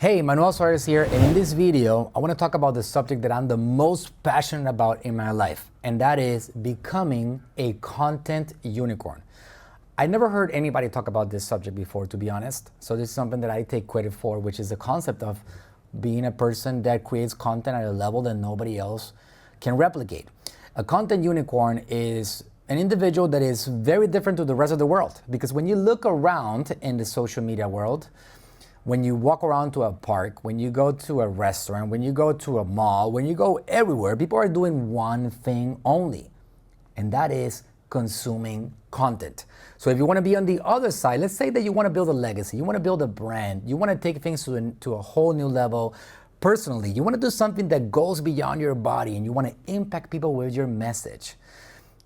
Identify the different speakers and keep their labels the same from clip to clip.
Speaker 1: Hey, Manuel Suarez here, and in this video, I want to talk about the subject that I'm the most passionate about in my life, and that is becoming a content unicorn. I never heard anybody talk about this subject before, to be honest, so this is something that I take credit for, which is the concept of being a person that creates content at a level that nobody else can replicate. A content unicorn is an individual that is very different to the rest of the world, because when you look around in the social media world, when you walk around to a park, when you go to a restaurant, when you go to a mall, when you go everywhere, people are doing one thing only, and that is consuming content. So if you want to be on the other side, let's say that you want to build a legacy, you want to build a brand, you want to take things to a whole new level personally, you want to do something that goes beyond your body and you want to impact people with your message,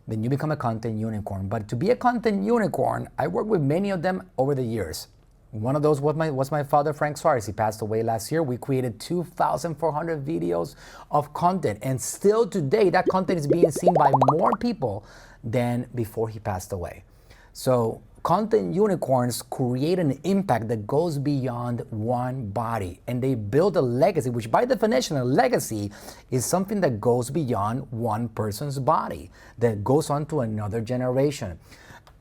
Speaker 1: then you become a content unicorn. But to be a content unicorn, I worked with many of them over the years. One of those was my father, Frank Suarez. He passed away last year. We created 2,400 videos of content, and still today, that content is being seen by more people than before he passed away. So content unicorns create an impact that goes beyond one body, and they build a legacy, which by definition, a legacy is something that goes beyond one person's body, that goes on to another generation.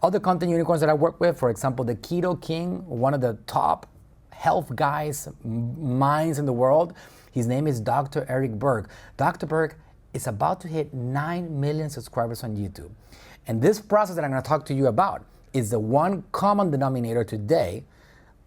Speaker 1: Other content unicorns that I work with, for example, the Keto King, one of the top health guys, minds in the world, his name is Dr. Eric Berg. Dr. Berg is about to hit 9 million subscribers on YouTube. And this process that I'm going to talk to you about is the one common denominator today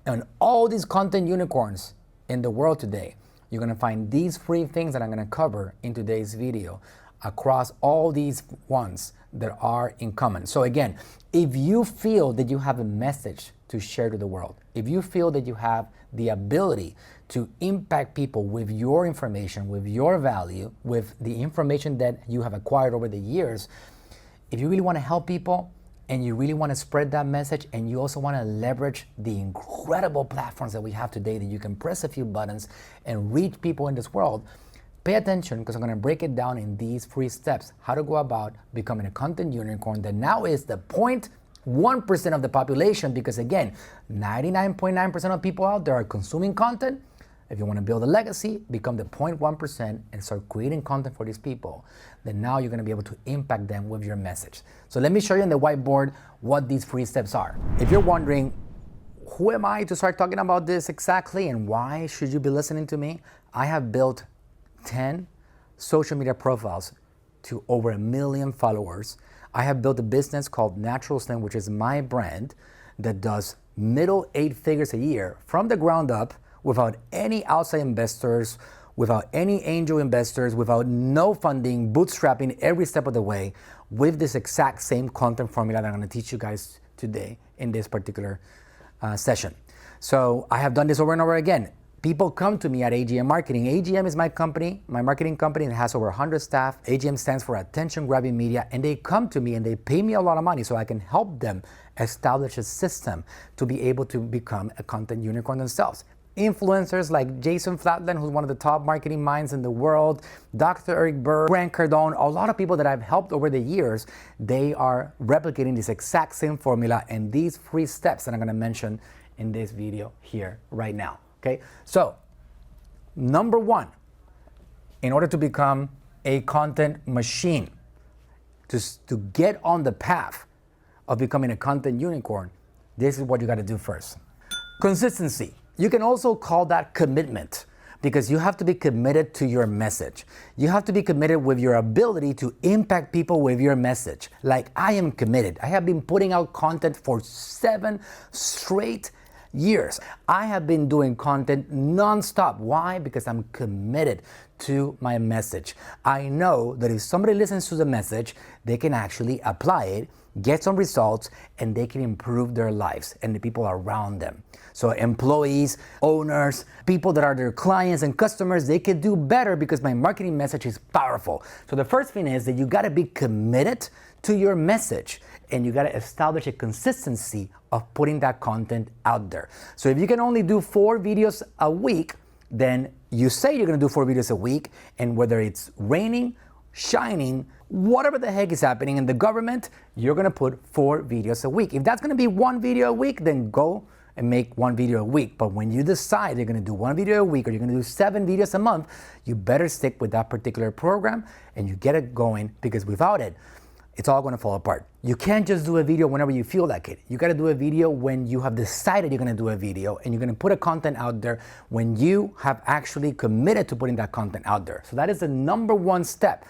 Speaker 1: on all these content unicorns in the world today. You're going to find these three things that I'm going to cover in today's video across all these ones that are in common. So again, if you feel that you have a message to share to the world, if you feel that you have the ability to impact people with your information, with your value, with the information that you have acquired over the years, if you really want to help people and you really want to spread that message, and you also want to leverage the incredible platforms that we have today that you can press a few buttons and reach people in this world, pay attention, because I'm going to break it down in these 3 steps, how to go about becoming a content unicorn that now is the 0.1% of the population, because again, 99.9% of people out there are consuming content. If you want to build a legacy, become the 0.1% and start creating content for these people, then now you're going to be able to impact them with your message. So let me show you on the whiteboard what these 3 steps are. If you're wondering, who am I to start talking about this exactly, and why should you be listening to me? I have built 10 social media profiles to over 1 million followers. I have built a business called Natural Slim, which is my brand, that does middle 8 figures a year from the ground up without any outside investors, without any angel investors, without no funding, bootstrapping every step of the way, with this exact same content formula that I'm going to teach you guys today in this particular session. So I have done this over and over again. People come to me at AGM Marketing. AGM is my company, my marketing company, that has over 100 staff. AGM stands for Attention Grabbing Media, and they come to me and they pay me a lot of money so I can help them establish a system to be able to become a content unicorn themselves. Influencers like Jason Flatland, who's one of the top marketing minds in the world, Dr. Eric Berg, Grant Cardone, a lot of people that I've helped over the years, they are replicating this exact same formula and these 3 steps that I'm going to mention in this video here right now. Okay, so number 1, in order to become a content machine, to get on the path of becoming a content unicorn, this is what you got to do first. Consistency. You can also call that commitment, because you have to be committed to your message. You have to be committed with your ability to impact people with your message. Like I am committed. I have been putting out content for 7 straight years. I have been doing content nonstop. Why? Because I'm committed to my message. I know that if somebody listens to the message, they can actually apply it, get some results, and they can improve their lives and the people around them. So employees, owners, people that are their clients and customers, they can do better because my marketing message is powerful. So the first thing is that you got to be committed to your message, and you got to establish a consistency of putting that content out there. So if you can only do 4 videos a week, then you say you're going to do 4 videos a week, and whether it's raining, shining, whatever the heck is happening in the government, you're going to put 4 videos a week. If that's going to be 1 video a week, then go and make one video a week. But when you decide you're gonna do one video a week or you're gonna do 7 videos a month, you better stick with that particular program and you get it going, because without it, it's all gonna fall apart. You can't just do a video whenever you feel like it. You gotta do a video when you have decided you're gonna do a video, and you're gonna put a content out there when you have actually committed to putting that content out there. So that is the number one step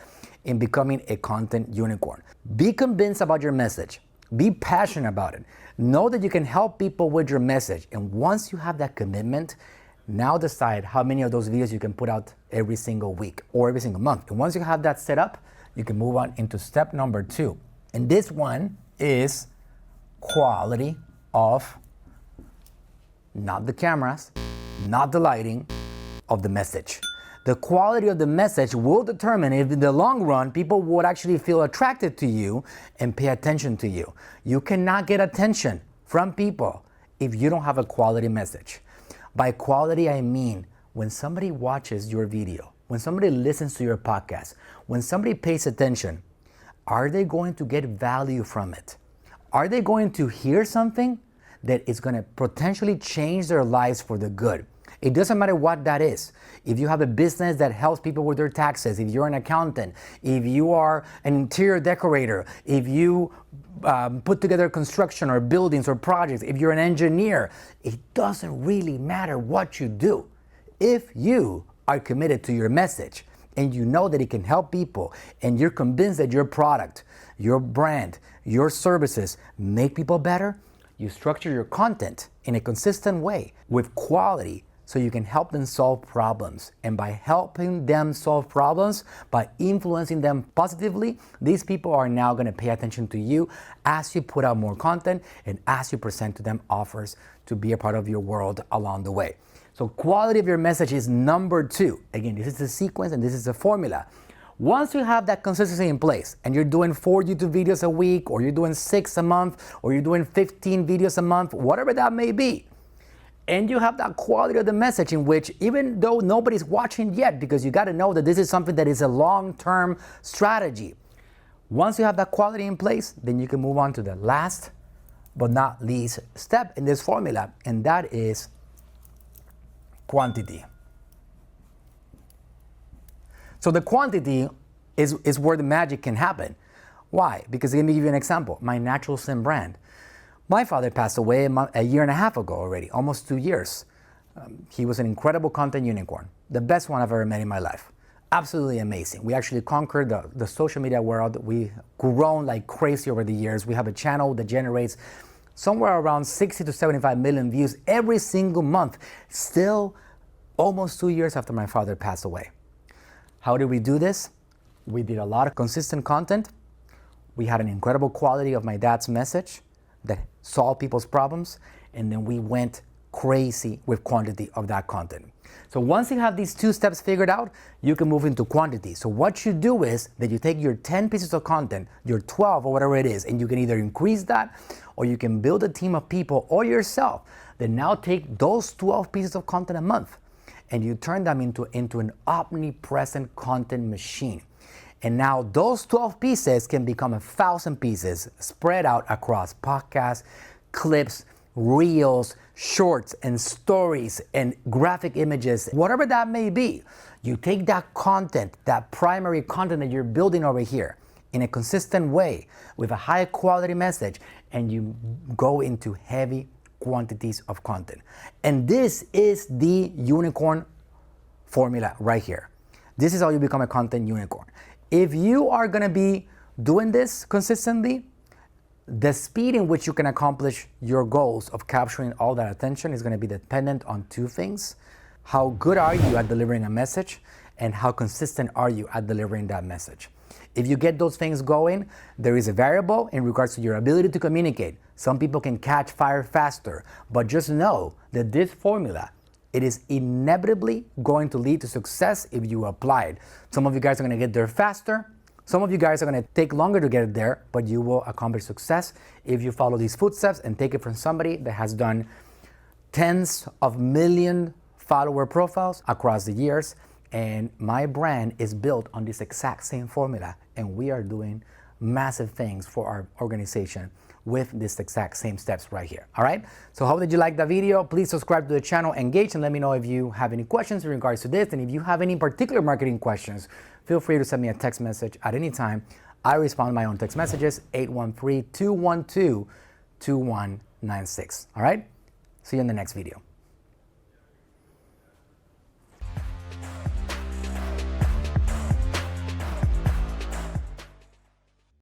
Speaker 1: in becoming a content unicorn. Be convinced about your message. Be passionate about it. Know that you can help people with your message. And once you have that commitment, now decide how many of those videos you can put out every single week or every single month. And once you have that set up, you can move on into step number 2. And this one is quality of, not the cameras, not the lighting, of the message. The quality of the message will determine if in the long run people would actually feel attracted to you and pay attention to you. You cannot get attention from people if you don't have a quality message. By quality, I mean when somebody watches your video, when somebody listens to your podcast, when somebody pays attention, are they going to get value from it? Are they going to hear something that is going to potentially change their lives for the good? It doesn't matter what that is. If you have a business that helps people with their taxes, if you're an accountant, if you are an interior decorator, if you put together construction or buildings or projects, if you're an engineer, it doesn't really matter what you do. If you are committed to your message and you know that it can help people and you're convinced that your product, your brand, your services make people better, you structure your content in a consistent way with quality so you can help them solve problems. And by helping them solve problems, by influencing them positively, these people are now gonna pay attention to you as you put out more content and as you present to them offers to be a part of your world along the way. So quality of your message is number 2. Again, this is the sequence and this is the formula. Once you have that consistency in place and you're doing 4 YouTube videos a week, or you're doing 6 a month, or you're doing 15 videos a month, whatever that may be, and you have that quality of the message in which, even though nobody's watching yet, because you got to know that this is something that is a long-term strategy. Once you have that quality in place, then you can move on to the last but not least step in this formula, and that is quantity. So the quantity is where the magic can happen. Why? Because let me give you an example. My Natural Slim brand. My father passed away a year and a half ago already, almost 2 years. He was an incredible content unicorn, the best one I've ever met in my life. Absolutely amazing. We actually conquered the social media world. We've grown like crazy over the years. We have a channel that generates somewhere around 60 to 75 million views every single month, still almost 2 years after my father passed away. How did we do this? We did a lot of consistent content. We had an incredible quality of my dad's message that solved people's problems, and then we went crazy with quantity of that content. So once you have these 2 steps figured out, you can move into quantity. So what you do is that you take your 10 pieces of content, your 12 or whatever it is, and you can either increase that, or you can build a team of people or yourself that now take those 12 pieces of content a month and you turn them into an omnipresent content machine. And now those 12 pieces can become 1,000 pieces spread out across podcasts, clips, reels, shorts, and stories, and graphic images, whatever that may be. You take that content, that primary content that you're building over here in a consistent way with a high quality message, and you go into heavy quantities of content. And this is the unicorn formula right here. This is how you become a content unicorn. If you are going to be doing this consistently, the speed in which you can accomplish your goals of capturing all that attention is going to be dependent on 2 things. How good are you at delivering a message, and how consistent are you at delivering that message? If you get those things going, there is a variable in regards to your ability to communicate. Some people can catch fire faster, but just know that this formula, it is inevitably going to lead to success if you apply it. Some of you guys are going to get there faster. Some of you guys are going to take longer to get there, but you will accomplish success if you follow these footsteps and take it from somebody that has done tens of million follower profiles across the years. And my brand is built on this exact same formula, and we are doing massive things for our organization with this exact same steps right here. All right. So hope that you like the video. Please subscribe to the channel, engage, and let me know if you have any questions in regards to this. And if you have any particular marketing questions, feel free to send me a text message at any time. I respond to my own text messages, 813-212-2196. All right. See you in the next video.